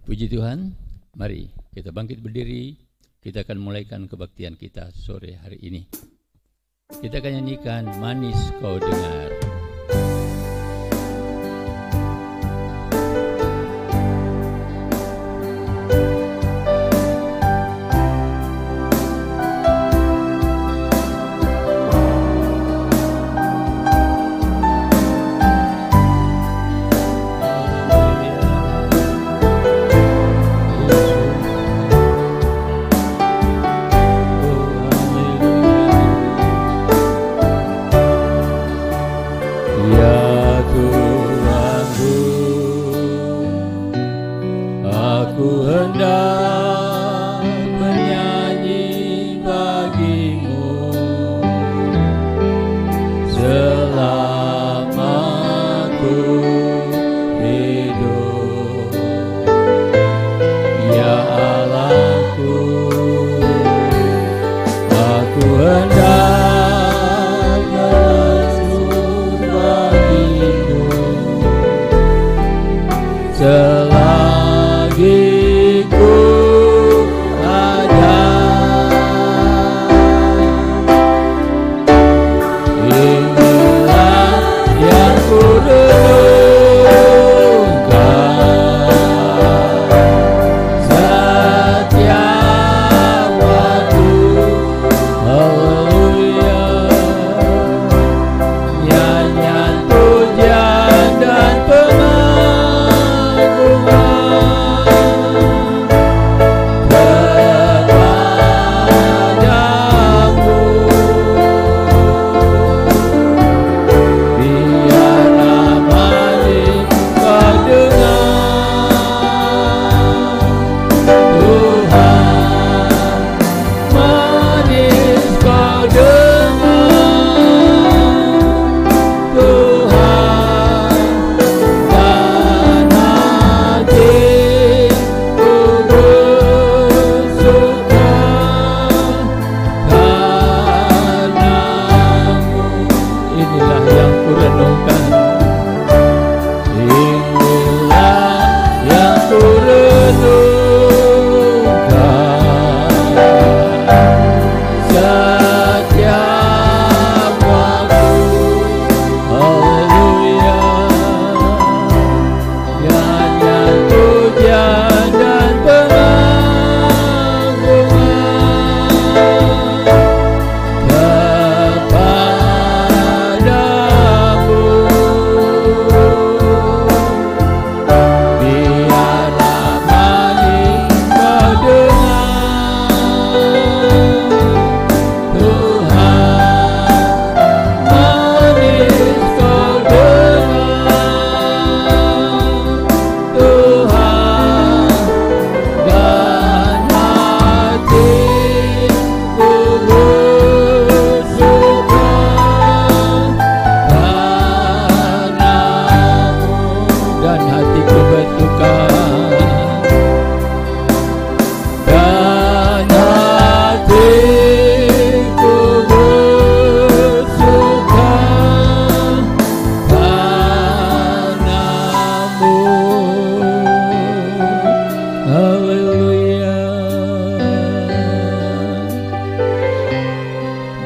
Puji Tuhan, mari kita bangkit berdiri, kita akan mulaikan kebaktian kita sore hari ini. Kita akan nyanyikan Manis Kau Dengar.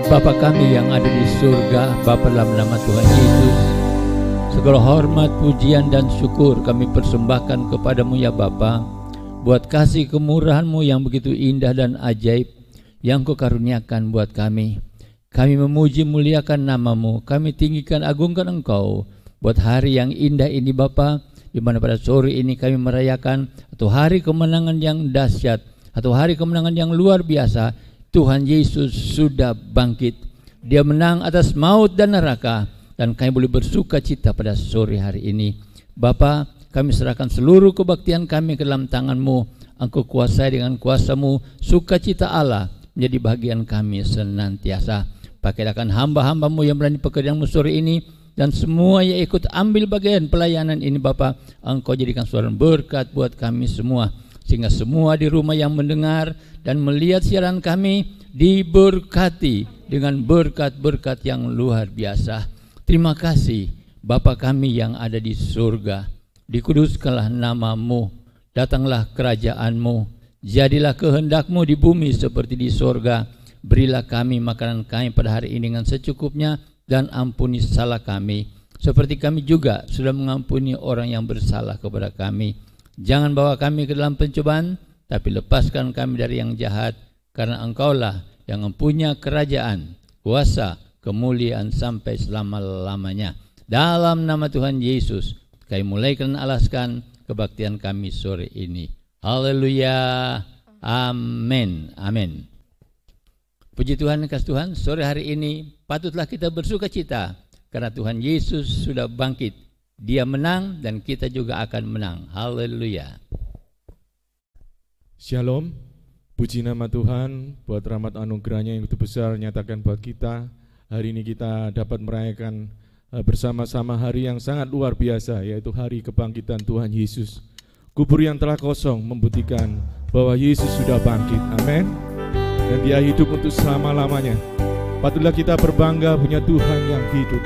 Bapa kami yang ada di surga, Bapa dalam nama Tuhan Yesus, segala hormat, pujian dan syukur kami persembahkan kepadamu ya Bapa, buat kasih kemurahan-Mu yang begitu indah dan ajaib yang Kau karuniakan buat kami. Kami memuji muliakan nama-Mu, kami tinggikan agungkan Engkau buat hari yang indah ini Bapa, di mana pada sore ini kami merayakan atau hari kemenangan yang dahsyat, atau hari kemenangan yang luar biasa. Tuhan Yesus sudah bangkit. Dia menang atas maut dan neraka, dan kami boleh bersuka cita pada sore hari ini. Bapa, kami serahkan seluruh kebaktian kami ke dalam tangan-Mu. Engkau kuasai dengan kuasa-Mu, sukacita Allah menjadi bagian kami senantiasa. Pakaikan hamba-hamba-Mu yang berani pekerjaan-Mu sore ini, dan semua yang ikut ambil bagian pelayanan ini Bapa, Engkau jadikan suara berkat buat kami semua, sehingga semua di rumah yang mendengar dan melihat siaran kami diberkati dengan berkat-berkat yang luar biasa. Terima kasih Bapa kami yang ada di surga, dikuduskanlah nama-Mu, Datanglah kerajaan-Mu, jadilah kehendak-Mu di bumi seperti di sorga. Berilah kami makanan kami pada hari ini dengan secukupnya, dan ampuni salah kami, seperti kami juga sudah mengampuni orang yang bersalah kepada kami. Jangan bawa kami ke dalam pencobaan, tapi lepaskan kami dari yang jahat, karena Engkaulah yang mempunyai kerajaan, kuasa, kemuliaan sampai selama-lamanya. Dalam nama Tuhan Yesus, kami mulaikan alaskan kebaktian kami sore ini. Haleluya. Amin. Amin. Puji Tuhan, kasih Tuhan, sore hari ini patutlah kita bersuka cita karena Tuhan Yesus sudah bangkit. Dia menang dan kita juga akan menang. Haleluya. Shalom. Puji nama Tuhan buat rahmat anugerahnya yang begitu besar nyatakan buat kita. Hari ini kita dapat merayakan bersama-sama hari yang sangat luar biasa, yaitu hari kebangkitan Tuhan Yesus. Kubur yang telah kosong membuktikan bahwa Yesus sudah bangkit. Amin. Dan Dia hidup untuk selama-lamanya. Patutlah kita berbangga punya Tuhan yang hidup.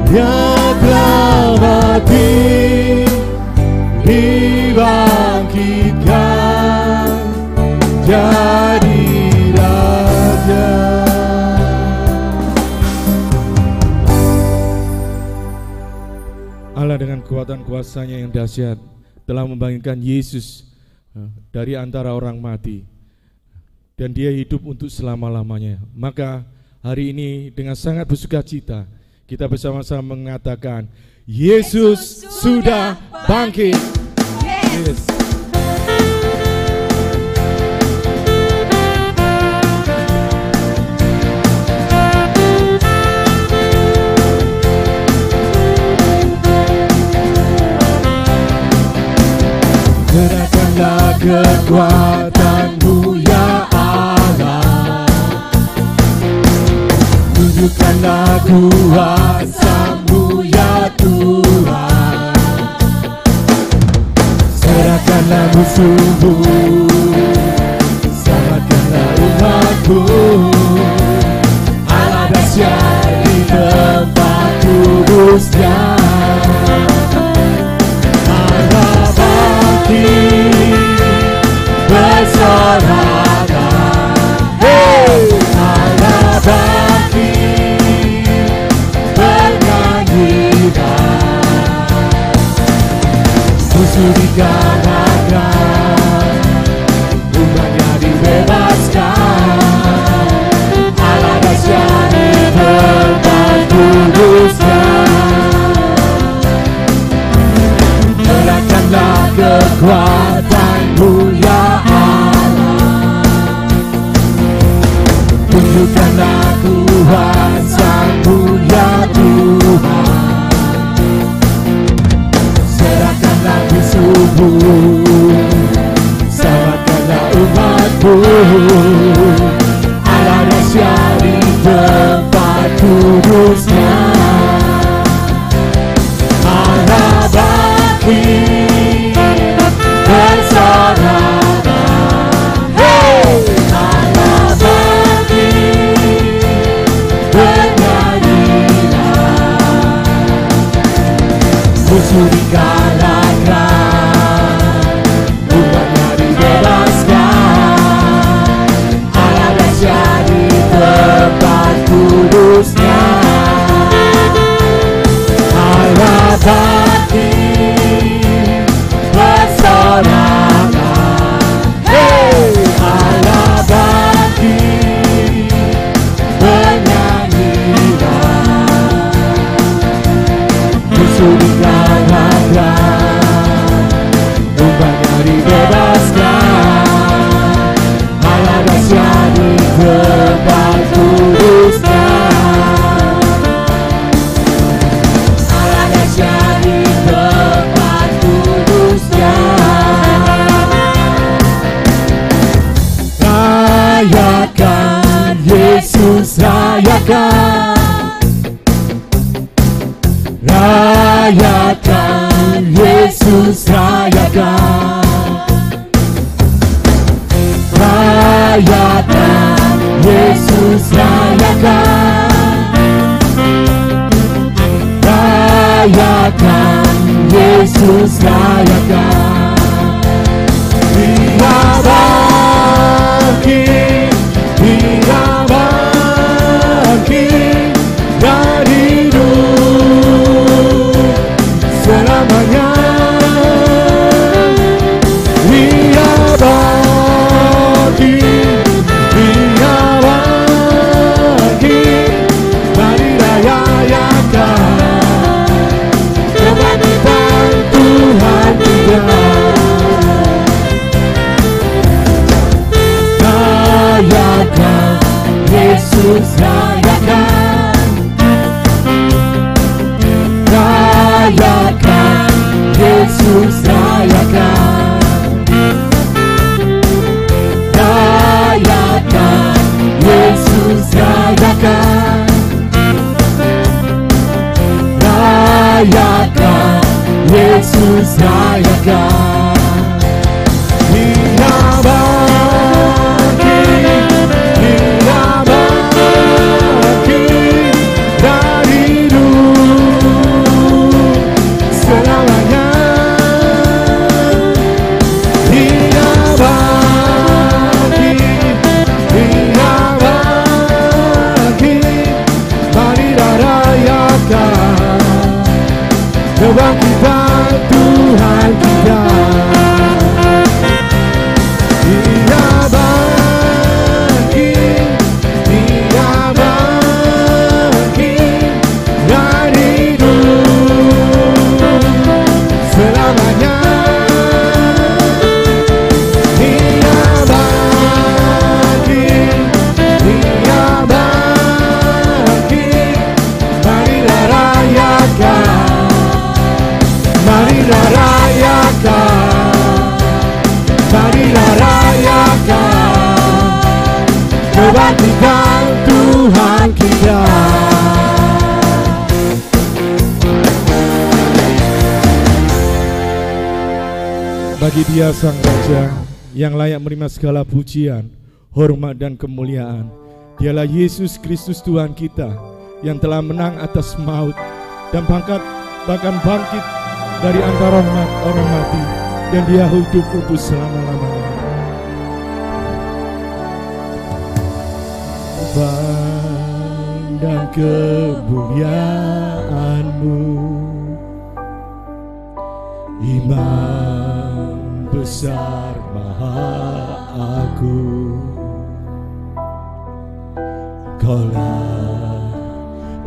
yang telah mati dibangkitkan jadi raja. Allah dengan kekuatan kuasa-Nya yang dahsyat telah membangkitkan Yesus dari antara orang mati, dan Dia hidup untuk selama-lamanya. Maka hari ini dengan sangat bersukacita kita bersama-sama mengatakan, Yesus sudah bangkit. Yes. Gerakkanlah kekuatan-Mu ya Allah, tunjukkanlah kuasa-Mu ya Tuhan, serahkanlah musuh-Mu, selamatkanlah umat-Mu. Allah dahsyat di tempat kudus-Nya, bersorak, Allah bangkit, bernyanyikan, musuh dikalahkan, umatnya dibebaskan. Allah dahsyat di tempat kudus-Nya, serahkanlah kekuatan-Mu ya Allah, tunjukkanlah kuasa-Mu ya Tuhan, serahkanlah musuh-Mu, selamatkanlah umat-Mu. Allah dahsyat di tempat kudus-Nya, Allah bangkit, bersorak, Allah bangkit, bernyanyilah, musuh dikalahkan, umatnya dibebaskan. Allah dahsyat di tempat kudus-Nya, Allah bangkit, bersorak, Allah bangkit, bernyanyilah, musuh dikalahkan, umatnya dibebaskan. Allah dahsyat di tempat kudus-Nya, Allah dahsyat di tempat kudus-Nya. Rayakan Yesus, rayakan, rayakan Yesus, rayakan, rayakan Yesus, rayakan, rayakan Yesus, rayakan. Dia bangkit, Dia bangkit dari hidup selamanya. Dia bangkit, Dia bangkit, mari rayakan kebangkitan Tuhan kita. Rayakan Yesus, rayakan, rayakan Yesus, rayakan, rayakan Yesus, rayakan, rayakan Yesus, rayakan. Dia bangkit, Dia bangkit dari hidup kebangkitan Tuhan kita. Dia bangkit, Dia bangkit dan hidup selamanya. Dia bangkit, Dia bangkit. Marilah rayakan, marilah rayakan, marilah rayakan kebangkitan Tuhan kita. Bagi Dia Sang Raja yang layak menerima segala pujian, hormat dan kemuliaan. Dialah Yesus Kristus Tuhan kita yang telah menang atas maut dan bahkan bangkit dari antara orang mati, dan Dia hidup untuk selama-lamanya. Pandang kemuliaan-Mu, Imam besar maha agung. Kaulah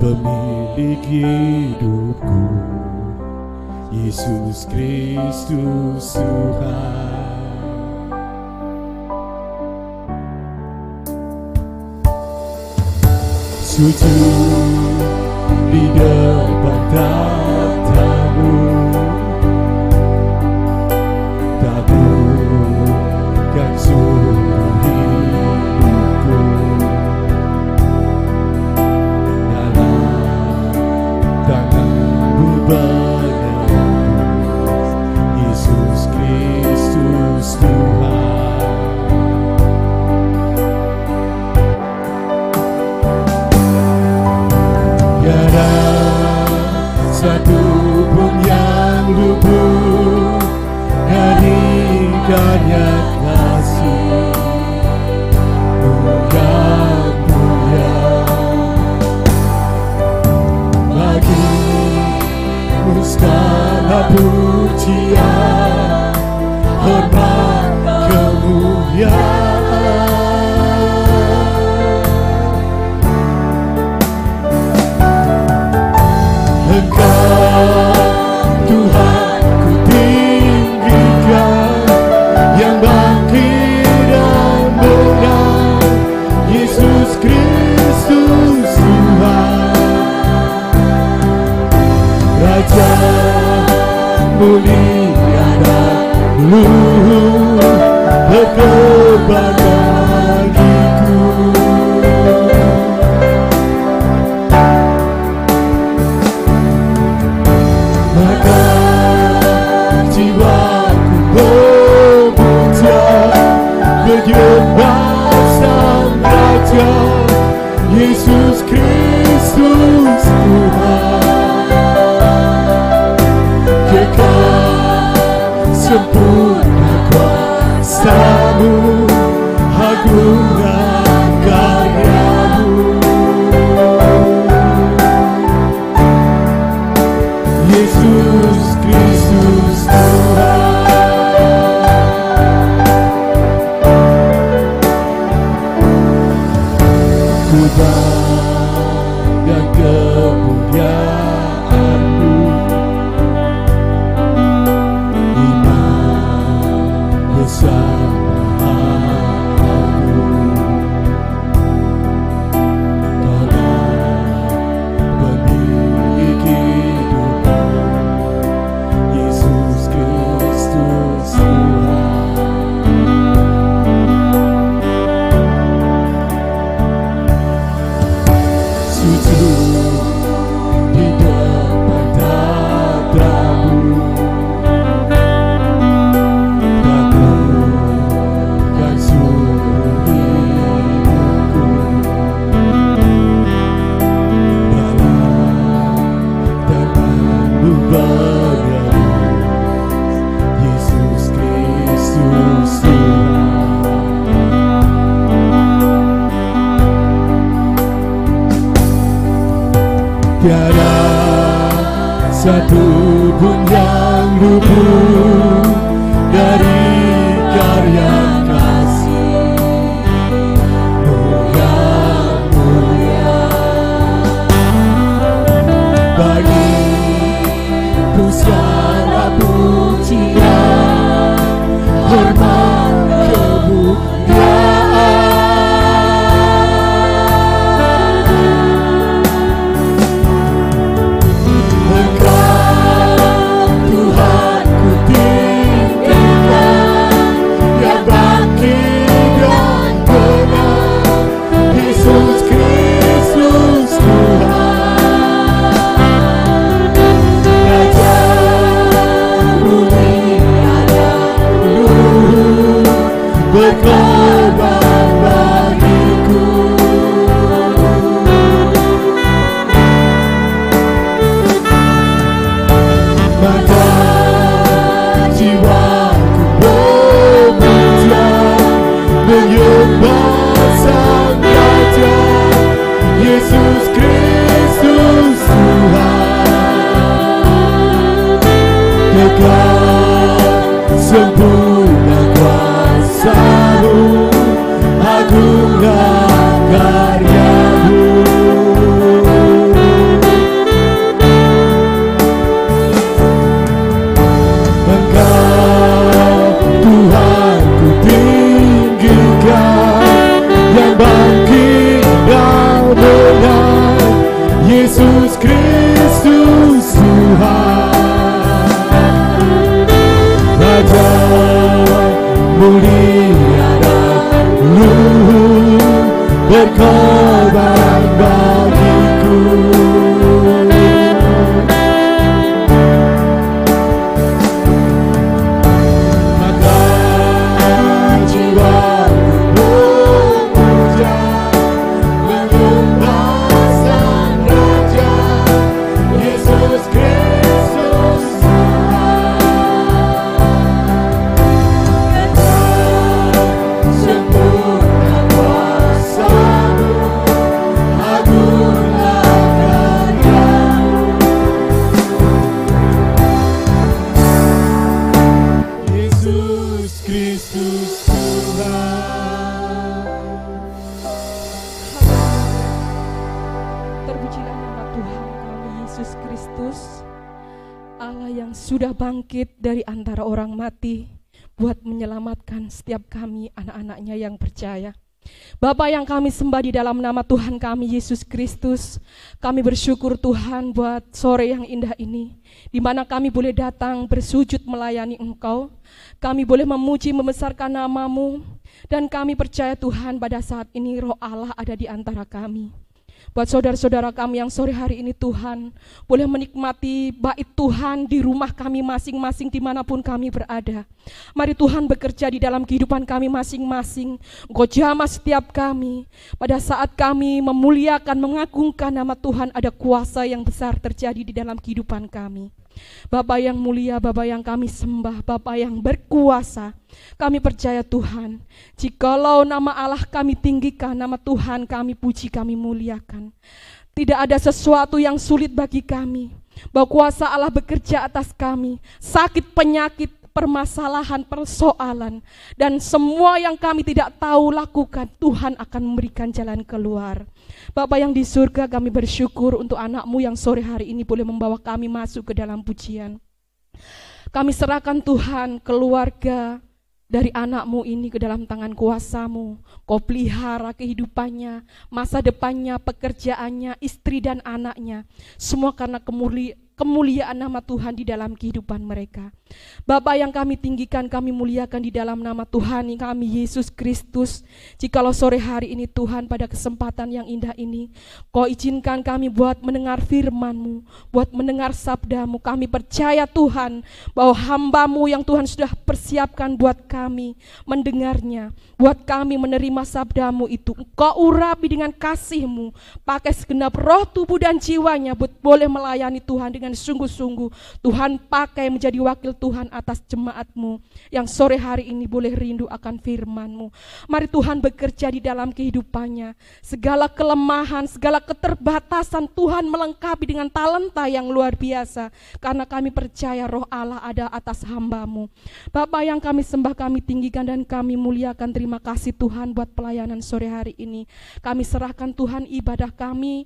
pemilik hidupku, Yesus Kristus Tuhan. Sujud di depan tahta-Mu, taburkan seluruh hidupku dalam tangan-Mu menebus, Yesus Kristus Tuhan. Tiada satu pun yang luput dari karya kasih yang mulia. Bagi-Mu segala pujian, hormat, kemuliaan. Engkau Tuhan ku tinggikan, yang bangkit dan menang, Yesus Kristus Tuhan. Raja mulia dan luhur, berkorban bagiku. Maka jiwaku memuja, menyembah Sang Raja, Yesus Kristus Tuhan. Kekal sempurna kuasa-Mu, agungan karya-Mu. Yesus Kristus Tuhan. Ku pandang kemuliaan-Mu, Imam besar maha agung. Kaulah pemilik hidupku, Yesus Kristus Tuhan. Sujud di depan tahta-Mu, taburkan seluruh hidupku dalam tangan-Mu menebus, Yesus Kristus Tuhan. Tiada satu pun yang luput dari karya kasih yang mulia. Bagiku segala pujian, hormat, kemuliaan. Berkorban bagiku, maka jiwaku memuja, menyembah Sang Raja, Yesus Kristus Tuhan. Kekal sempurna kuasa-Mu, agunglah karya-Mu. Engkau Tuhan ku tinggikan, yang bangkit dan benar, Yesus Kristus Tuhan. Raja mulia dan luhur, berkorban bagiku. Maka jiwaku memuja, menyembah Sang Raja, Yesus Kristus Tuhan. Sempurna kuasa-Mu, agunglah karya-Mu. Yesus Kristus Tuhan. Terpujilah nama Tuhan kami Yesus Kristus, Allah yang sudah bangkit dari antara orang mati buat menyelamatkan setiap kami anak-anaknya yang percaya. Bapa yang kami sembah di dalam nama Tuhan kami Yesus Kristus, kami bersyukur Tuhan buat sore yang indah ini, di mana kami boleh datang bersujud melayani Engkau. Kami boleh memuji membesarkan nama-Mu, dan kami percaya Tuhan pada saat ini Roh Allah ada di antara kami. Buat saudara-saudara kami yang sore hari ini Tuhan, boleh menikmati bait Tuhan di rumah kami masing-masing dimanapun kami berada. Mari Tuhan bekerja di dalam kehidupan kami masing-masing. Engkau jamah setiap kami. Pada saat kami memuliakan, mengagungkan nama Tuhan, ada kuasa yang besar terjadi di dalam kehidupan kami. Bapa yang mulia, Bapa yang kami sembah, Bapa yang berkuasa, kami percaya Tuhan, jikalau nama Allah kami tinggikan, nama Tuhan kami puji, kami muliakan, tidak ada sesuatu yang sulit bagi kami, bahwa kuasa Allah bekerja atas kami. Sakit, penyakit, permasalahan, persoalan, dan semua yang kami tidak tahu lakukan, Tuhan akan memberikan jalan keluar. Bapa yang di surga, kami bersyukur untuk anak-Mu yang sore hari ini boleh membawa kami masuk ke dalam pujian. Kami serahkan Tuhan keluarga dari anak-Mu ini ke dalam tangan kuasa-Mu. Kau pelihara kehidupannya, masa depannya, pekerjaannya, istri dan anaknya. Semua karena kemuliaan nama Tuhan di dalam kehidupan mereka. Bapa yang kami tinggikan, kami muliakan di dalam nama Tuhan kami Yesus Kristus. Jikalau sore hari ini Tuhan pada kesempatan yang indah ini, Kau izinkan kami buat mendengar firman-Mu, buat mendengar sabda-Mu. Kami percaya Tuhan bahwa hamba-Mu yang Tuhan sudah persiapkan buat kami mendengarnya, buat kami menerima sabda-Mu itu. Engkau urapi dengan kasih-Mu, pakai segenap roh, tubuh dan jiwanya buat boleh melayani Tuhan dengan dengan sungguh-sungguh Tuhan pakai menjadi wakil Tuhan atas jemaat-Mu yang sore hari ini boleh rindu akan firman-Mu. Mari Tuhan bekerja di dalam kehidupannya. Segala kelemahan, segala keterbatasan Tuhan melengkapi dengan talenta yang luar biasa. Karena kami percaya roh Allah ada atas hamba-Mu. Bapa yang kami sembah, kami tinggikan dan kami muliakan. Terima kasih Tuhan buat pelayanan sore hari ini. Kami serahkan Tuhan ibadah kami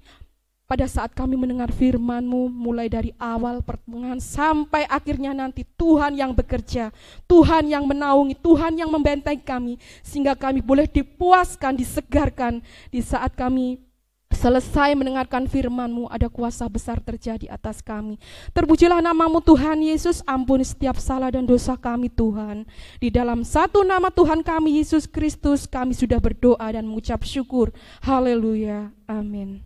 pada saat kami mendengar firman-Mu, mulai dari awal pertengahan sampai akhirnya nanti. Tuhan yang bekerja, Tuhan yang menaungi, Tuhan yang membentengi kami, sehingga kami boleh dipuaskan, disegarkan di saat kami selesai mendengarkan firman-Mu. Ada kuasa besar terjadi atas kami. Terpujilah nama-Mu Tuhan Yesus. Ampuni setiap salah dan dosa kami Tuhan. Di dalam satu nama Tuhan kami Yesus Kristus kami sudah berdoa dan mengucap syukur. Haleluya, amin.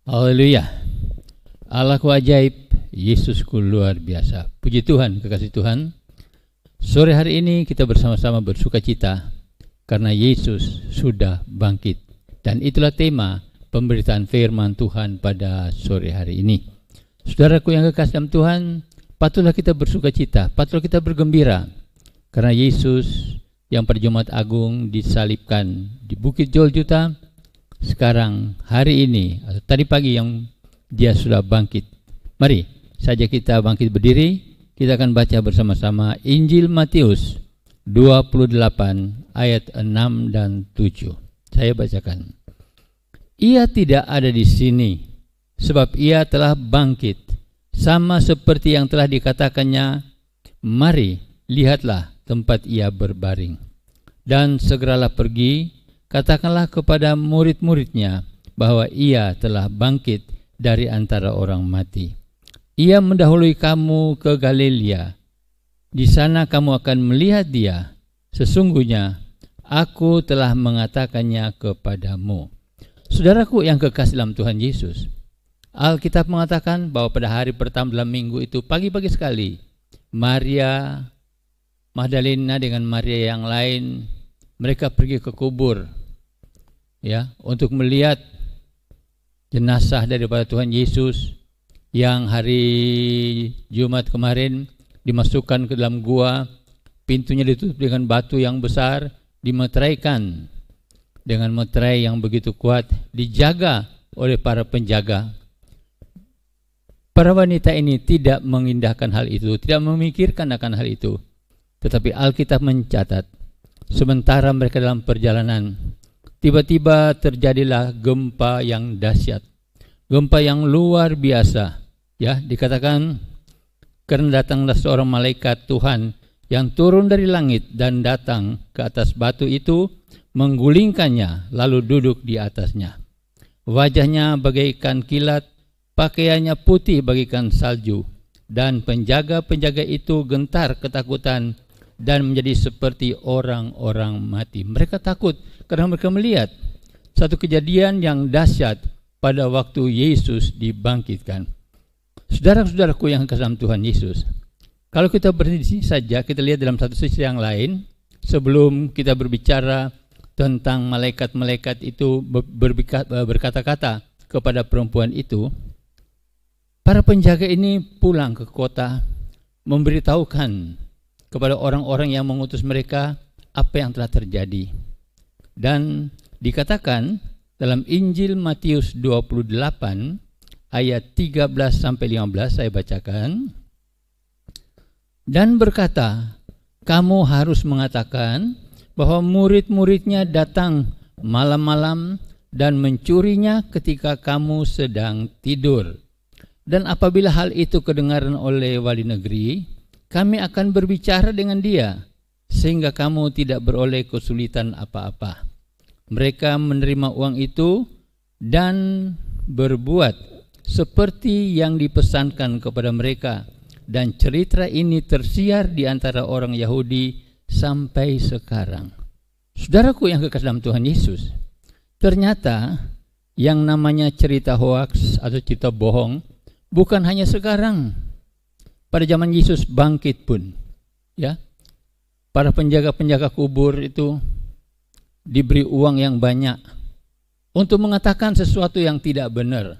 Haleluya. Allahku ajaib, Yesusku luar biasa. Puji Tuhan, kekasih Tuhan. Sore hari ini kita bersama-sama bersuka cita karena Yesus sudah bangkit. Dan itulah tema pemberitaan firman Tuhan pada sore hari ini. Saudaraku yang kekasih dalam Tuhan, patutlah kita bersuka cita, patutlah kita bergembira. Karena Yesus yang pada Jumat Agung disalibkan di Bukit Golgota, sekarang hari ini atau tadi pagi yang dia sudah bangkit. Mari saja kita bangkit berdiri. Kita akan baca bersama-sama Injil Matius 28 ayat 6 dan 7. Saya bacakan. Ia tidak ada di sini, sebab ia telah bangkit, sama seperti yang telah dikatakannya. Mari, lihatlah tempat ia berbaring. Dan segeralah pergi, katakanlah kepada murid-muridnya bahwa ia telah bangkit dari antara orang mati. Ia mendahului kamu ke Galilea. Di sana kamu akan melihat dia. Sesungguhnya aku telah mengatakannya kepadamu. Saudaraku yang kekasih dalam Tuhan Yesus, Alkitab mengatakan bahwa pada hari pertama dalam minggu itu pagi-pagi sekali, Maria Magdalena dengan Maria yang lain, mereka pergi ke kubur, ya, untuk melihat jenazah daripada Tuhan Yesus yang hari Jumat kemarin dimasukkan ke dalam gua, pintunya ditutup dengan batu yang besar, dimeteraikan dengan meterai yang begitu kuat, dijaga oleh para penjaga. Para wanita ini tidak mengindahkan hal itu, tidak memikirkan akan hal itu. Tetapi Alkitab mencatat, sementara mereka dalam perjalanan, tiba-tiba terjadilah gempa yang dahsyat, gempa yang luar biasa. Ya, dikatakan karena datanglah seorang malaikat Tuhan yang turun dari langit dan datang ke atas batu itu, menggulingkannya, lalu duduk di atasnya. Wajahnya bagaikan kilat, pakaiannya putih bagaikan salju, dan penjaga-penjaga itu gentar ketakutan dan menjadi seperti orang-orang mati. Mereka takut karena mereka melihat satu kejadian yang dahsyat pada waktu Yesus dibangkitkan. Saudara-saudaraku yang kasih dalam Tuhan Yesus, kalau kita berhenti di sini saja, kita lihat dalam satu sisi yang lain, sebelum kita berbicara tentang malaikat-malaikat itu berkata-kata kepada perempuan itu, para penjaga ini pulang ke kota, memberitahukan kepada orang-orang yang mengutus mereka apa yang telah terjadi. Dan dikatakan dalam Injil Matius 28 ayat 13 sampai 15, saya bacakan. Dan berkata, kamu harus mengatakan bahwa murid-muridnya datang malam-malam dan mencurinya ketika kamu sedang tidur. Dan apabila hal itu kedengaran oleh wali negeri, kami akan berbicara dengan dia, sehingga kamu tidak beroleh kesulitan apa-apa. Mereka menerima uang itu dan berbuat seperti yang dipesankan kepada mereka. Dan cerita ini tersiar di antara orang Yahudi sampai sekarang. Saudaraku yang kekasih dalam Tuhan Yesus, ternyata yang namanya cerita hoaks atau cerita bohong bukan hanya sekarang. Pada zaman Yesus bangkit pun, ya, para penjaga-penjaga kubur itu diberi uang yang banyak untuk mengatakan sesuatu yang tidak benar.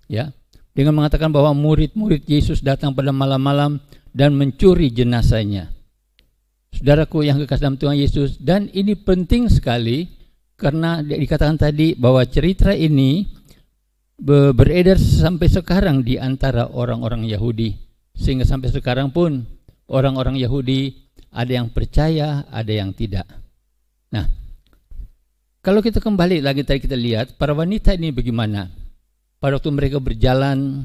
ya, dengan mengatakan bahwa murid-murid Yesus datang pada malam-malam dan mencuri jenazahnya. Saudaraku yang kekasih dalam Tuhan Yesus, dan ini penting sekali karena dikatakan tadi bahwa cerita ini beredar sampai sekarang di antara orang-orang Yahudi, sehingga sampai sekarang pun orang-orang Yahudi ada yang percaya, ada yang tidak. Nah, kalau kita kembali lagi tadi kita lihat para wanita ini bagaimana pada waktu mereka berjalan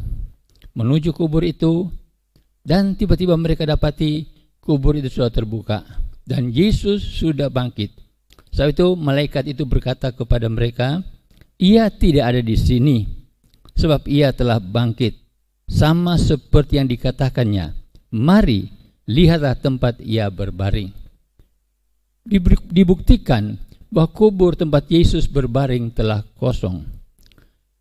menuju kubur itu, dan tiba-tiba mereka dapati kubur itu sudah terbuka dan Yesus sudah bangkit. Saat itu malaikat itu berkata kepada mereka, ia tidak ada di sini sebab ia telah bangkit, sama seperti yang dikatakannya. Mari, lihatlah tempat ia berbaring. Dibuktikan bahwa kubur tempat Yesus berbaring telah kosong.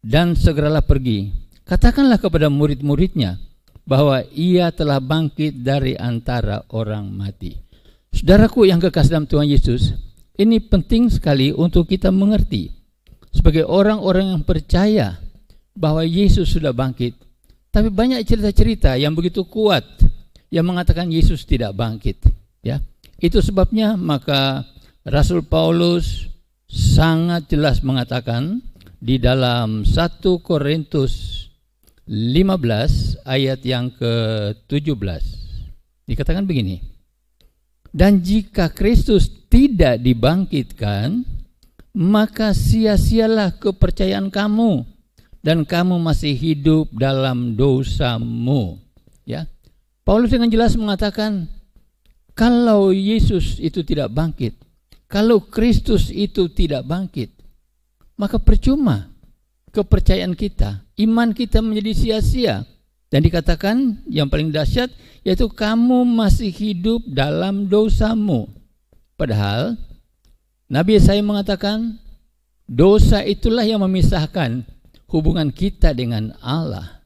Dan segeralah pergi, katakanlah kepada murid-muridnya bahwa ia telah bangkit dari antara orang mati. Saudaraku yang kekasih dalam Tuhan Yesus, ini penting sekali untuk kita mengerti sebagai orang-orang yang percaya bahwa Yesus sudah bangkit. Tapi banyak cerita-cerita yang begitu kuat yang mengatakan Yesus tidak bangkit, ya. Itu sebabnya maka Rasul Paulus sangat jelas mengatakan di dalam 1 Korintus 15 ayat yang ke-17 dikatakan begini, dan jika Kristus tidak dibangkitkan, maka sia-sialah kepercayaan kamu dan kamu masih hidup dalam dosamu. Ya, Paulus dengan jelas mengatakan kalau Yesus itu tidak bangkit, kalau Kristus itu tidak bangkit, maka percuma kepercayaan kita, iman kita menjadi sia-sia. Dan dikatakan yang paling dahsyat yaitu kamu masih hidup dalam dosamu. Padahal Nabi Yesaya mengatakan dosa itulah yang memisahkan hubungan kita dengan Allah.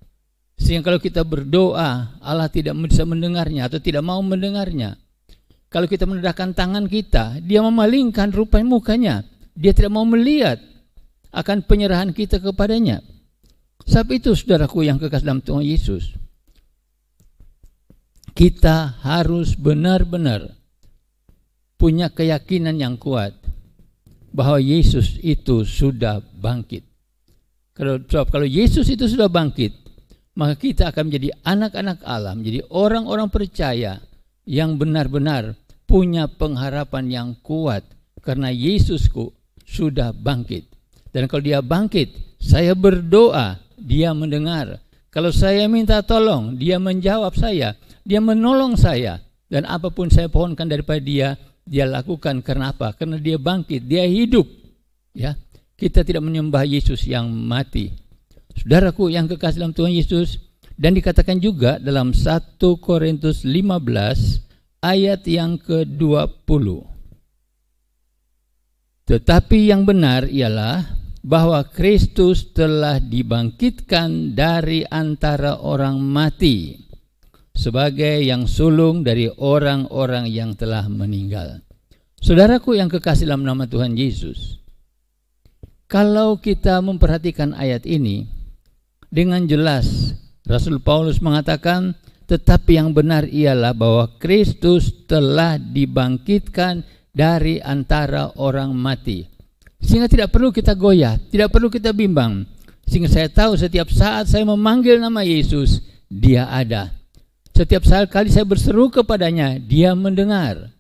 Sehingga kalau kita berdoa, Allah tidak bisa mendengarnya atau tidak mau mendengarnya. Kalau kita menedahkan tangan kita, dia memalingkan rupa mukanya. Dia tidak mau melihat akan penyerahan kita kepadanya. Sebab itu saudaraku yang kekasih dalam Tuhan Yesus, kita harus benar-benar punya keyakinan yang kuat bahwa Yesus itu sudah bangkit. Kalau Yesus itu sudah bangkit, maka kita akan menjadi anak-anak Allah, menjadi orang-orang percaya yang benar-benar punya pengharapan yang kuat karena Yesusku sudah bangkit. Dan kalau dia bangkit, saya berdoa, dia mendengar. Kalau saya minta tolong, dia menjawab saya, dia menolong saya. Dan apapun saya pohonkan daripada dia lakukan. Karena apa? Karena dia bangkit, dia hidup. Ya, kita tidak menyembah Yesus yang mati. Saudaraku yang kekasih dalam Tuhan Yesus, dan dikatakan juga dalam 1 Korintus 15 ayat yang ke-20. Tetapi yang benar ialah bahwa Kristus telah dibangkitkan dari antara orang mati sebagai yang sulung dari orang-orang yang telah meninggal. Saudaraku yang kekasih dalam nama Tuhan Yesus, kalau kita memperhatikan ayat ini dengan jelas, Rasul Paulus mengatakan tetapi yang benar ialah bahwa Kristus telah dibangkitkan dari antara orang mati. Sehingga tidak perlu kita goyah, tidak perlu kita bimbang. Sehingga saya tahu setiap saat saya memanggil nama Yesus, dia ada. Setiap kali saya berseru kepadanya, dia mendengar.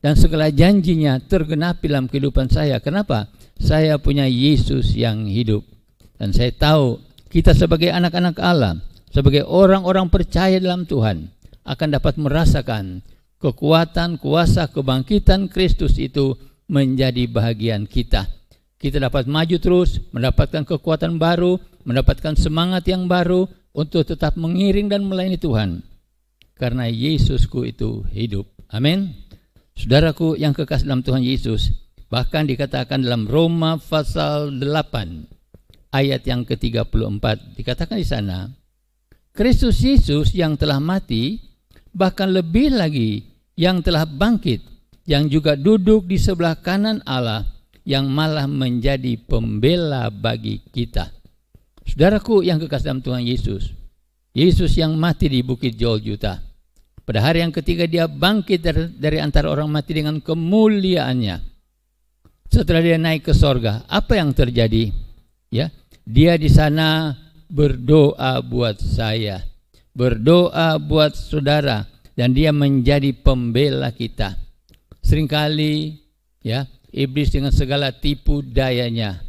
Dan segala janjinya tergenapi dalam kehidupan saya. Kenapa? Saya punya Yesus yang hidup. Dan saya tahu kita sebagai anak-anak Allah, sebagai orang-orang percaya dalam Tuhan, akan dapat merasakan kekuatan, kuasa, kebangkitan Kristus itu menjadi bahagian kita. Kita dapat maju terus, mendapatkan kekuatan baru, mendapatkan semangat yang baru untuk tetap mengiring dan melayani Tuhan. Karena Yesusku itu hidup. Amin. Saudaraku yang kekasih dalam Tuhan Yesus, bahkan dikatakan dalam Roma pasal 8 ayat yang ke-34, dikatakan di sana, Kristus Yesus yang telah mati, bahkan lebih lagi yang telah bangkit, yang juga duduk di sebelah kanan Allah, yang malah menjadi pembela bagi kita. Saudaraku yang kekasih dalam Tuhan Yesus, Yesus yang mati di Bukit Golgota, pada hari yang ketiga dia bangkit dari antara orang mati dengan kemuliaannya. Setelah dia naik ke sorga, apa yang terjadi? Ya, dia di sana berdoa buat saya, berdoa buat saudara, dan dia menjadi pembela kita. Seringkali ya, iblis dengan segala tipu dayanya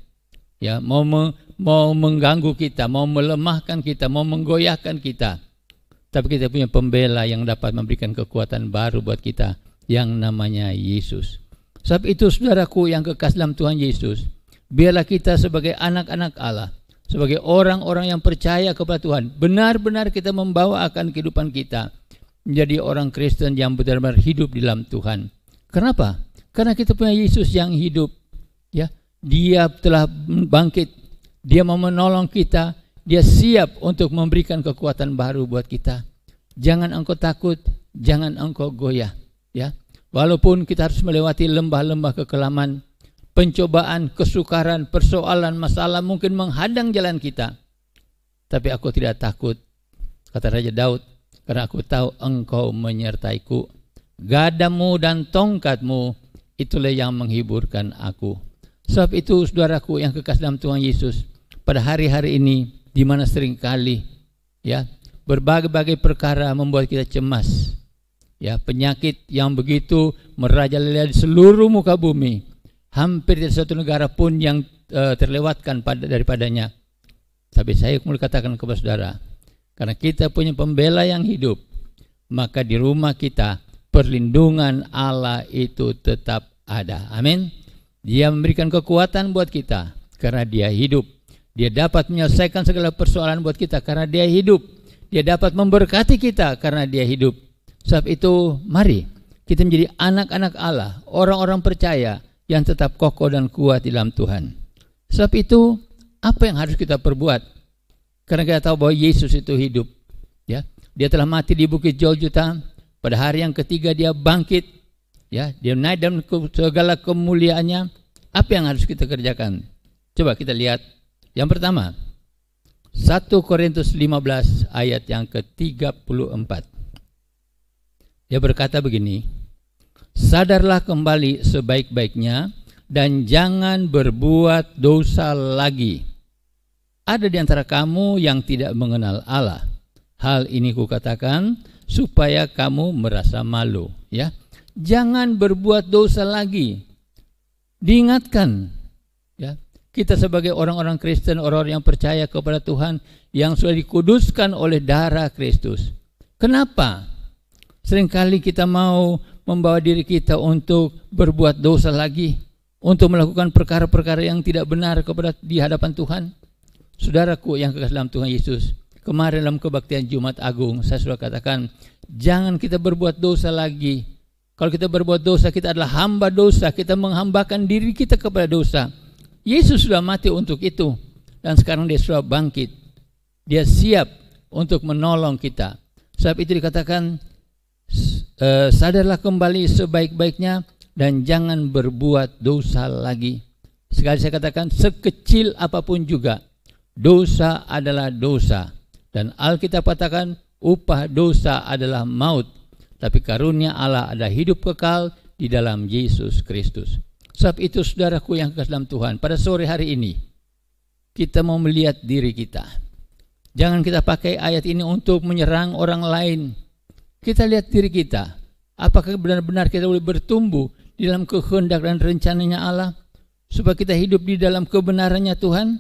ya mau mengganggu kita, mau melemahkan kita, mau menggoyahkan kita. Tapi kita punya pembela yang dapat memberikan kekuatan baru buat kita, yang namanya Yesus. Sebab itu saudaraku yang kekasih dalam Tuhan Yesus, biarlah kita sebagai anak-anak Allah, sebagai orang-orang yang percaya kepada Tuhan, benar-benar kita membawa akan kehidupan kita menjadi orang Kristen yang benar-benar hidup di dalam Tuhan. Kenapa? Karena kita punya Yesus yang hidup. Ya, dia telah bangkit, dia mau menolong kita, dia siap untuk memberikan kekuatan baru buat kita. Jangan engkau takut, jangan engkau goyah. Ya, walaupun kita harus melewati lembah-lembah kekelaman, pencobaan, kesukaran, persoalan, masalah mungkin menghadang jalan kita, tapi aku tidak takut, kata Raja Daud, karena aku tahu engkau menyertaiku. Gadamu dan tongkatmu itulah yang menghiburkan aku. Sebab itu saudaraku yang kekasih dalam Tuhan Yesus, pada hari-hari ini di mana seringkali ya berbagai-bagai perkara membuat kita cemas, ya penyakit yang begitu merajalela di seluruh muka bumi, hampir tidak satu negara pun yang terlewatkan daripadanya. Tapi saya mau katakan kepada saudara, karena kita punya pembela yang hidup, maka di rumah kita perlindungan Allah itu tetap ada. Amin. Dia memberikan kekuatan buat kita karena dia hidup. Dia dapat menyelesaikan segala persoalan buat kita karena dia hidup. Dia dapat memberkati kita karena dia hidup. Sebab itu mari kita menjadi anak-anak Allah, orang-orang percaya yang tetap kokoh dan kuat di dalam Tuhan. Sebab itu apa yang harus kita perbuat? Karena kita tahu bahwa Yesus itu hidup. Ya, dia telah mati di Bukit Golgota. Pada hari yang ketiga dia bangkit. Ya, dia naik dalam segala kemuliaannya. Apa yang harus kita kerjakan? Coba kita lihat. Yang pertama, 1 Korintus 15 ayat yang ke-34. Dia berkata begini, sadarlah kembali sebaik-baiknya dan jangan berbuat dosa lagi. Ada di antara kamu yang tidak mengenal Allah. Hal ini kukatakan supaya kamu merasa malu. Ya, jangan berbuat dosa lagi. Diingatkan, ya. Kita sebagai orang-orang Kristen, orang-orang yang percaya kepada Tuhan, yang sudah dikuduskan oleh darah Kristus. Kenapa? Seringkali kita mau membawa diri kita untuk berbuat dosa lagi, untuk melakukan perkara-perkara yang tidak benar di hadapan Tuhan. Saudaraku yang kekasih dalam Tuhan Yesus, kemarin dalam kebaktian Jumat Agung, saya sudah katakan, jangan kita berbuat dosa lagi. Kalau kita berbuat dosa, kita adalah hamba dosa, kita menghambakan diri kita kepada dosa. Yesus sudah mati untuk itu, dan sekarang dia sudah bangkit. Dia siap untuk menolong kita. Sebab itu dikatakan, sadarlah kembali sebaik-baiknya dan jangan berbuat dosa lagi. Sekali saya katakan, sekecil apapun juga, dosa adalah dosa. Dan Alkitab katakan, upah dosa adalah maut, tapi karunia Allah ada hidup kekal di dalam Yesus Kristus. Sebab itu saudaraku yang kekasih dalam Tuhan, pada sore hari ini kita mau melihat diri kita. Jangan kita pakai ayat ini untuk menyerang orang lain. Kita lihat diri kita. Apakah benar-benar kita boleh bertumbuh di dalam kehendak dan rencananya Allah, supaya kita hidup di dalam kebenarannya Tuhan?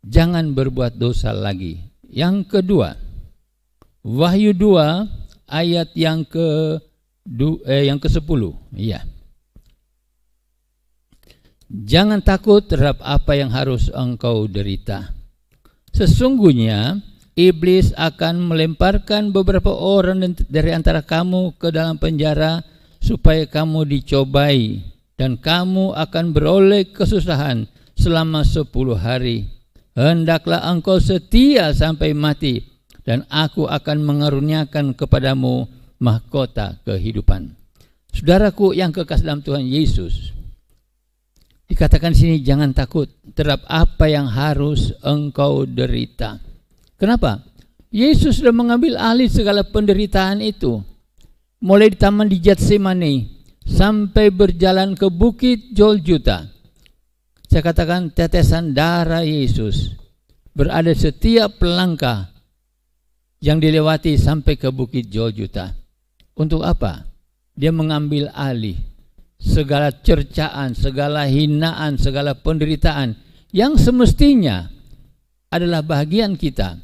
Jangan berbuat dosa lagi. Yang kedua, Wahyu 2 ayat yang ke-10. Iya. Jangan takut terhadap apa yang harus engkau derita. Sesungguhnya iblis akan melemparkan beberapa orang dari antara kamu ke dalam penjara supaya kamu dicobai, dan kamu akan beroleh kesusahan selama 10 hari. Hendaklah engkau setia sampai mati, dan aku akan mengaruniakan kepadamu mahkota kehidupan. Saudaraku yang kekasih dalam Tuhan Yesus, Dikatakan di sini jangan takut terhadap apa yang harus engkau derita. Kenapa? Yesus sudah mengambil alih segala penderitaan itu. Mulai di taman di Getsemani sampai berjalan ke bukit Golgota. Saya katakan tetesan darah Yesus berada setiap langkah yang dilewati sampai ke bukit Golgota. Untuk apa? Dia mengambil alih segala cercaan, segala hinaan, segala penderitaan yang semestinya adalah bagian kita,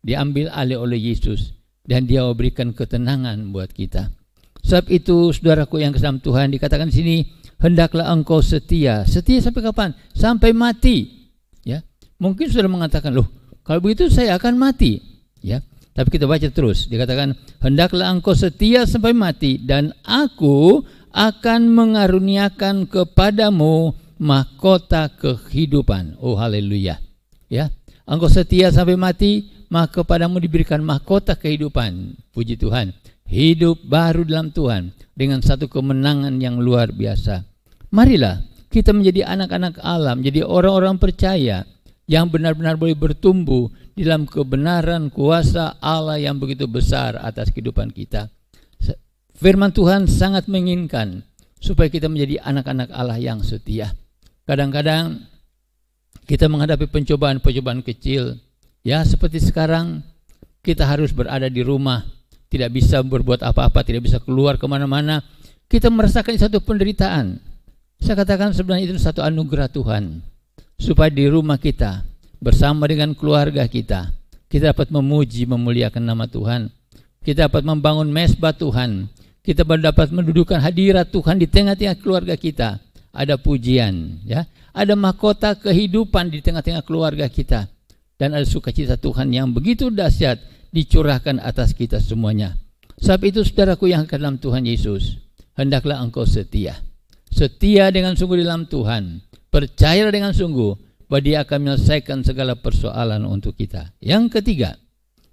diambil alih oleh Yesus dan Dia memberikan ketenangan buat kita. Sebab itu, saudaraku yang kesam Tuhan, dikatakan di sini, hendaklah engkau setia. Setia sampai kapan? Sampai mati. Ya, mungkin sudah mengatakan, loh, kalau begitu saya akan mati. Ya, tapi kita baca terus. Dikatakan, hendaklah engkau setia sampai mati, dan aku akan mengaruniakan kepadamu mahkota kehidupan. Oh, haleluya. Ya, engkau setia sampai mati, maka kepadamu diberikan mahkota kehidupan. Puji Tuhan. Hidup baru dalam Tuhan dengan satu kemenangan yang luar biasa. Marilah kita menjadi anak-anak Allah, menjadi orang-orang percaya yang benar-benar boleh bertumbuh di dalam kebenaran kuasa Allah yang begitu besar atas kehidupan kita. Firman Tuhan sangat menginginkan supaya kita menjadi anak-anak Allah yang setia. Kadang-kadang kita menghadapi pencobaan-pencobaan kecil. Ya, seperti sekarang kita harus berada di rumah, tidak bisa berbuat apa-apa, tidak bisa keluar kemana-mana. Kita merasakan satu penderitaan. Saya katakan sebenarnya itu satu anugerah Tuhan, supaya di rumah kita bersama dengan keluarga kita dapat memuji, memuliakan nama Tuhan. Kita dapat membangun mezbah Tuhan. Kita dapat mendudukan hadirat Tuhan di tengah-tengah keluarga kita. Ada pujian, ya, ada mahkota kehidupan di tengah-tengah keluarga kita, dan ada sukacita Tuhan yang begitu dahsyat dicurahkan atas kita semuanya. Sebab itu, saudaraku yang ke dalam Tuhan Yesus, hendaklah engkau setia. Setia dengan sungguh di dalam Tuhan. Percayalah dengan sungguh bahwa Dia akan menyelesaikan segala persoalan untuk kita. Yang ketiga,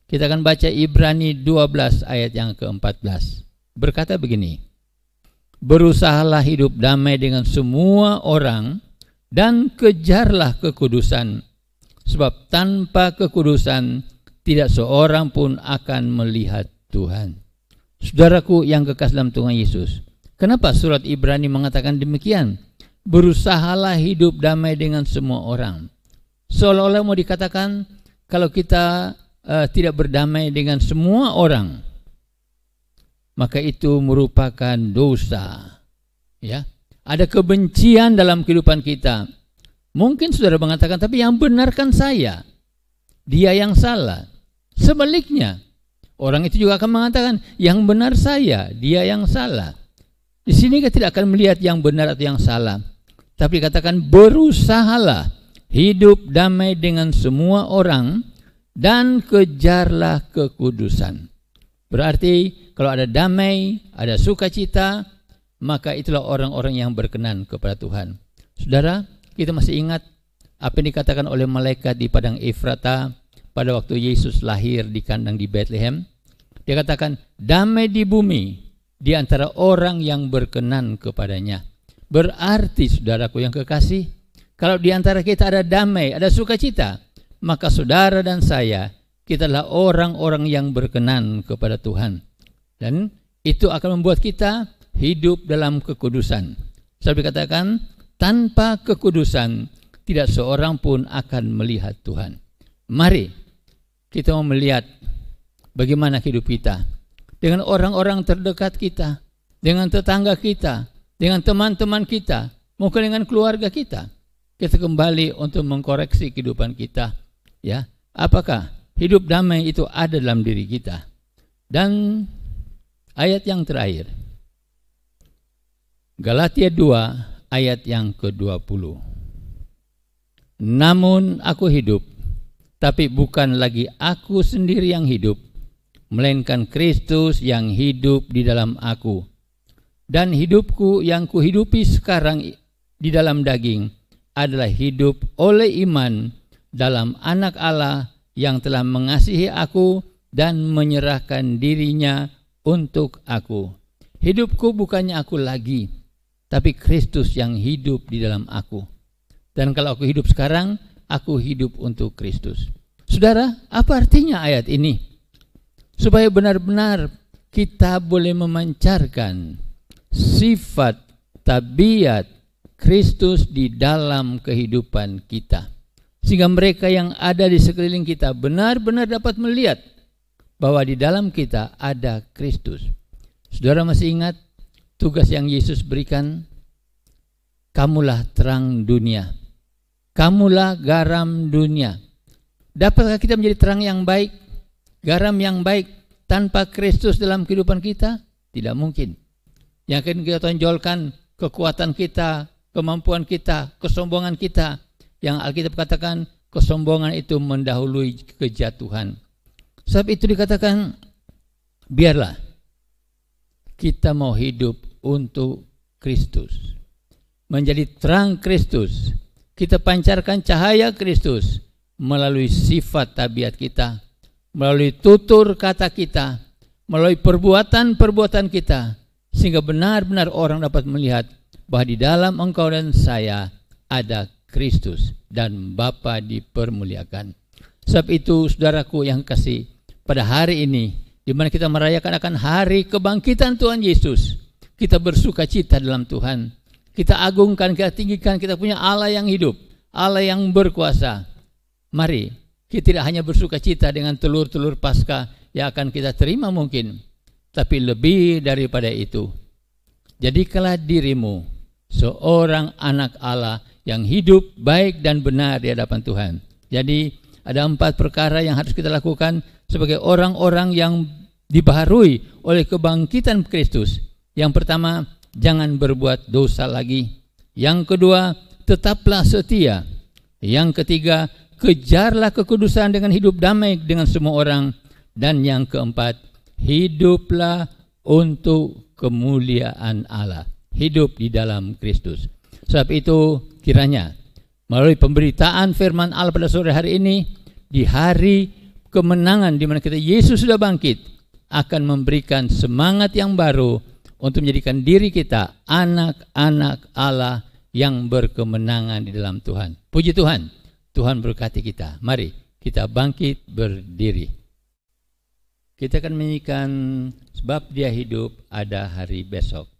kita akan baca Ibrani 12 ayat yang ke-14. Berkata begini, berusahalah hidup damai dengan semua orang dan kejarlah kekudusan, sebab tanpa kekudusan tidak seorang pun akan melihat Tuhan. Saudaraku yang kekasih dalam Tuhan Yesus, kenapa surat Ibrani mengatakan demikian? Berusahalah hidup damai dengan semua orang. Seolah-olah mau dikatakan kalau kita tidak berdamai dengan semua orang, maka itu merupakan dosa. Ya, ada kebencian dalam kehidupan kita. Mungkin saudara mengatakan, tapi yang benarkan saya, dia yang salah. Sebaliknya, orang itu juga akan mengatakan, yang benar saya, dia yang salah. Di sini kita tidak akan melihat yang benar atau yang salah, tapi katakan berusahalah hidup damai dengan semua orang dan kejarlah kekudusan. Berarti kalau ada damai, ada sukacita, maka itulah orang-orang yang berkenan kepada Tuhan. Saudara, kita masih ingat apa yang dikatakan oleh malaikat di padang Efrata pada waktu Yesus lahir di kandang di Bethlehem. Dia katakan, damai di bumi di antara orang yang berkenan kepadanya. Berarti, saudaraku yang kekasih, kalau di antara kita ada damai, ada sukacita, maka saudara dan saya, kita adalah orang-orang yang berkenan kepada Tuhan. Dan itu akan membuat kita hidup dalam kekudusan. Saya dikatakan, tanpa kekudusan tidak seorang pun akan melihat Tuhan. Mari kita mau melihat bagaimana hidup kita dengan orang-orang terdekat kita, dengan tetangga kita, dengan teman-teman kita, mungkin dengan keluarga kita. Kita kembali untuk mengkoreksi kehidupan kita. Ya, apakah hidup damai itu ada dalam diri kita? Dan ayat yang terakhir, Galatia 2 ayat yang ke-20. Namun aku hidup, tapi bukan lagi aku sendiri yang hidup, melainkan Kristus yang hidup di dalam aku. Dan hidupku yang kuhidupi sekarang di dalam daging adalah hidup oleh iman dalam Anak Allah yang telah mengasihi aku dan menyerahkan dirinya untuk aku. Hidupku bukannya aku lagi, tapi Kristus yang hidup di dalam aku. Dan kalau aku hidup sekarang, aku hidup untuk Kristus. Saudara, apa artinya ayat ini? Supaya benar-benar kita boleh memancarkan sifat tabiat Kristus di dalam kehidupan kita. Sehingga mereka yang ada di sekeliling kita benar-benar dapat melihat bahwa di dalam kita ada Kristus. Saudara masih ingat tugas yang Yesus berikan? Kamulah terang dunia. Kamulah garam dunia. Dapatkah kita menjadi terang yang baik, garam yang baik tanpa Kristus dalam kehidupan kita? Tidak mungkin. Yang akan kita tonjolkan kekuatan kita, kemampuan kita, kesombongan kita. Yang Alkitab katakan kesombongan itu mendahului kejatuhan. Sebab itu dikatakan, biarlah kita mau hidup untuk Kristus, menjadi terang Kristus. Kita pancarkan cahaya Kristus melalui sifat tabiat kita, melalui tutur kata kita, melalui perbuatan-perbuatan kita, sehingga benar-benar orang dapat melihat bahwa di dalam engkau dan saya ada Kristus dan Bapa dipermuliakan. Sebab itu saudaraku yang kasih, pada hari ini di mana kita merayakan akan hari kebangkitan Tuhan Yesus, kita bersuka cita dalam Tuhan. Kita agungkan, kita tinggikan, kita punya Allah yang hidup, Allah yang berkuasa. Mari kita tidak hanya bersuka cita dengan telur-telur Paskah yang akan kita terima mungkin, tapi lebih daripada itu, jadikanlah dirimu seorang anak Allah yang hidup baik dan benar di hadapan Tuhan. Jadi ada 4 perkara yang harus kita lakukan sebagai orang-orang yang dibaharui oleh kebangkitan Kristus. Yang pertama, jangan berbuat dosa lagi. Yang kedua, tetaplah setia. Yang ketiga, kejarlah kekudusan dengan hidup damai dengan semua orang. Dan yang keempat, hiduplah untuk kemuliaan Allah. Hidup di dalam Kristus. Sebab itu kiranya melalui pemberitaan firman Allah pada sore hari ini, di hari kemenangan di mana kita Yesus sudah bangkit, akan memberikan semangat yang baru untuk menjadikan diri kita anak-anak Allah yang berkemenangan di dalam Tuhan. Puji Tuhan, Tuhan berkati kita. Mari kita bangkit berdiri. Kita akan menyanyikan Sebab Dia Hidup Ada Hari Besok.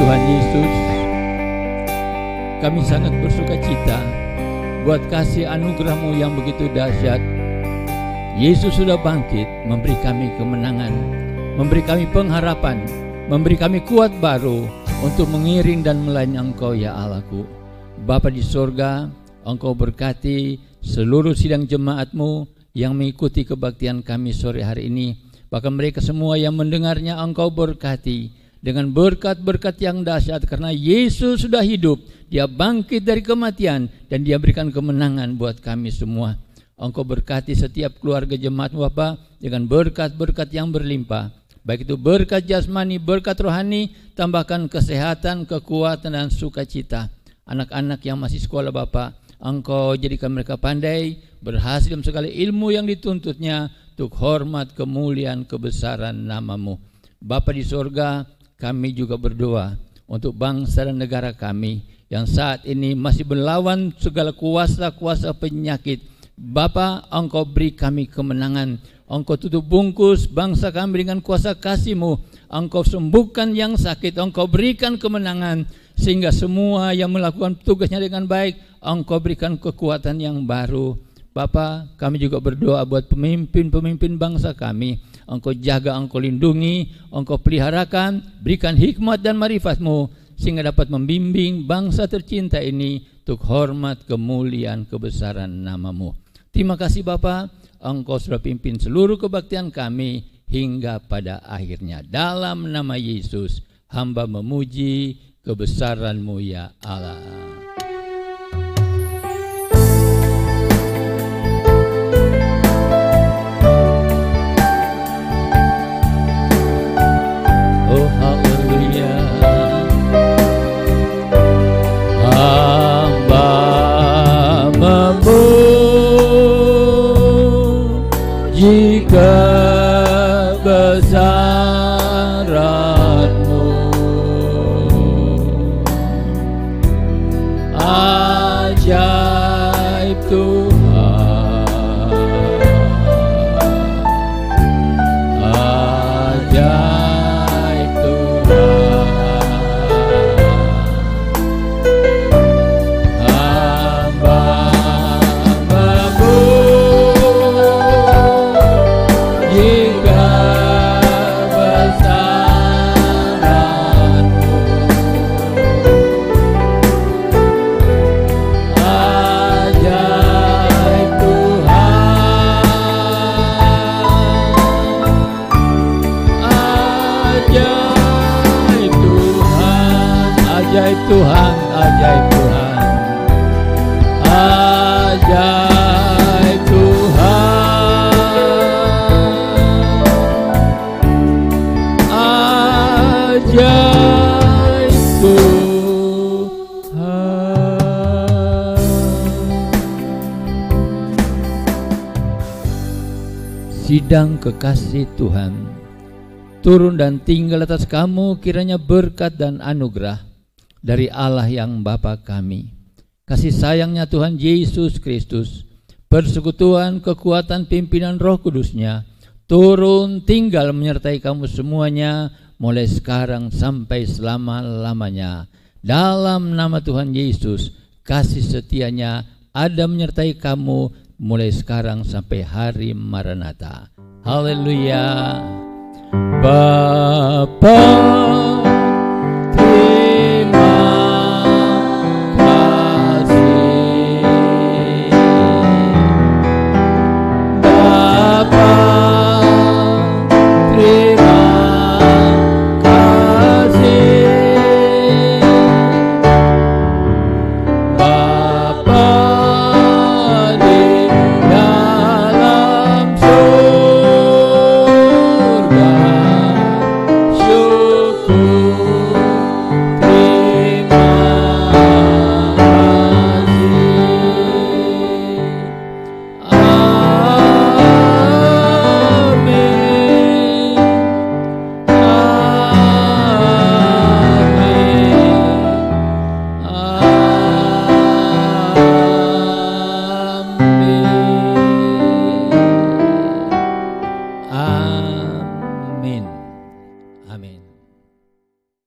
Tuhan Yesus, kami sangat bersuka cita buat kasih anugerah-Mu yang begitu dahsyat. Yesus sudah bangkit, memberi kami kemenangan, memberi kami pengharapan, memberi kami kuat baru untuk mengiring dan melayani Engkau ya Allahku. Bapa di sorga, Engkau berkati seluruh sidang jemaat-Mu yang mengikuti kebaktian kami sore hari ini. Bahkan mereka semua yang mendengarnya Engkau berkati dengan berkat-berkat yang dahsyat, karena Yesus sudah hidup, Dia bangkit dari kematian, dan Dia berikan kemenangan buat kami semua. Engkau berkati setiap keluarga jemaat Bapa dengan berkat-berkat yang berlimpah, baik itu berkat jasmani, berkat rohani, tambahkan kesehatan, kekuatan, dan sukacita. Anak-anak yang masih sekolah Bapa, Engkau jadikan mereka pandai, berhasil dalam segala ilmu yang dituntutnya, untuk hormat, kemuliaan, kebesaran nama-Mu. Bapa di sorga, kami juga berdoa untuk bangsa dan negara kami yang saat ini masih melawan segala kuasa-kuasa penyakit. Bapa, Engkau beri kami kemenangan. Engkau tutup bungkus bangsa kami dengan kuasa kasih-Mu. Engkau sembuhkan yang sakit, Engkau berikan kemenangan, sehingga semua yang melakukan tugasnya dengan baik, Engkau berikan kekuatan yang baru. Bapa, kami juga berdoa buat pemimpin-pemimpin bangsa kami. Engkau jaga, Engkau lindungi, Engkau peliharakan, berikan hikmat dan marifat-Mu, sehingga dapat membimbing bangsa tercinta ini untuk hormat, kemuliaan, kebesaran nama-Mu. Terima kasih Bapa, Engkau sudah pimpin seluruh kebaktian kami hingga pada akhirnya. Dalam nama Yesus, hamba memuji kebesaran-Mu ya Allah. Oh haleluya, hamba memuji kebesaran-Mu, ajaib Tuhan, ajaib Tuhan. Hamba memuji kebesaran-Mu, ajaib Tuhan, ajaib Tuhan, ajaib Tuhan, ajaib Tuhan, ajaib Tuhan. Sidang kekasih Tuhan, turun dan tinggal atas kamu kiranya berkat dan anugerah dari Allah yang Bapa kami, kasih sayangnya Tuhan Yesus Kristus, persekutuan kekuatan pimpinan Roh Kudus-Nya, turun tinggal menyertai kamu semuanya, mulai sekarang sampai selama-lamanya. Dalam nama Tuhan Yesus, kasih setianya ada menyertai kamu mulai sekarang sampai hari Maranatha. Haleluya. Bapa